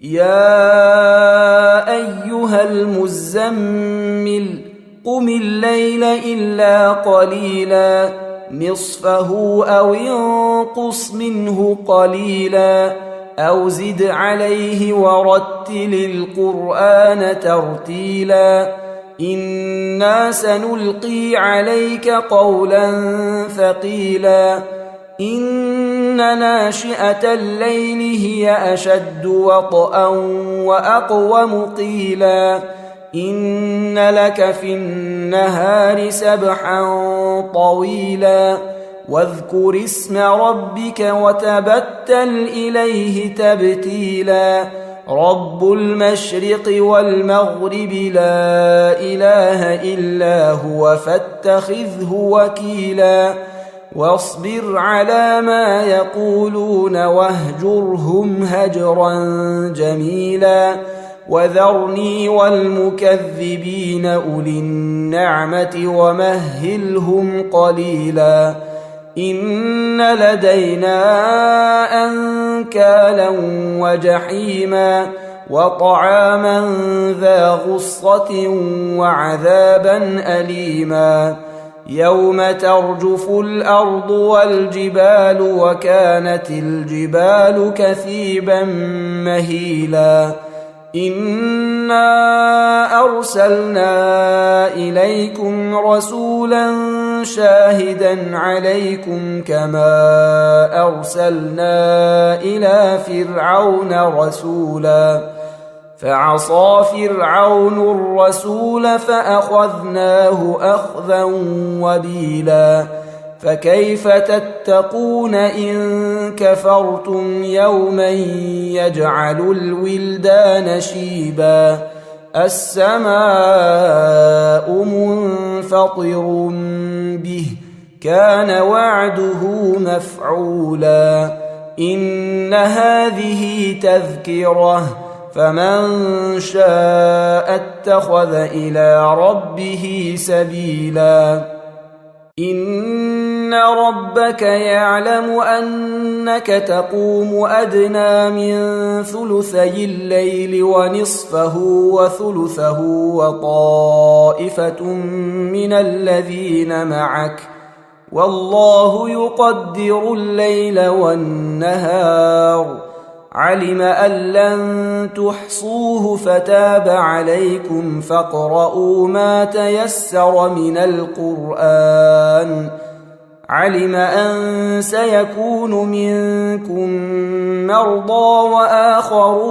يا أيها المزمل قم الليل إلا قليلا نصفه أو انقص منه قليلا أو زد عليه ورتل القرآن ترتيلا إنا سنلقي عليك قولا ثقيلا إن ناشئة الليل هي أشد وطئا وأقوم قيلا إن لك في النهار سبحا طويلا واذكر اسم ربك وتبتل إليه تبتيلا رب المشرق والمغرب لا إله إلا هو فاتخذه وكيلا واصبر على ما يقولون واهجرهم هجرا جميلا وذرني والمكذبين أولي النعمة ومهلهم قليلا إن لدينا أنكالا وجحيما وطعاما ذا غصة وعذابا أليما يوم ترجف الأرض والجبال وكانت الجبال كثيبا مهيلا إنا أرسلنا إليكم رسولا شاهدا عليكم كما أرسلنا إلى فرعون رسولا فعصى فرعون الرسول فأخذناه أخذا وبيلا فكيف تتقون إن كفرتم يوما يجعل الولدان شيبا السماء منفطر به كان وعده مفعولا إن هذه تذكرة فمن شاء اتخذ إلى ربه سبيلا إن ربك يعلم أنك تقوم أدنى من ثلثي الليل ونصفه وثلثه وطائفة من الذين معك والله يقدر الليل والنهار علم أن لن تحصوه فتاب عليكم فاقرؤوا ما تيسر من القرآن علم أن سيكون منكم مرضى وآخرون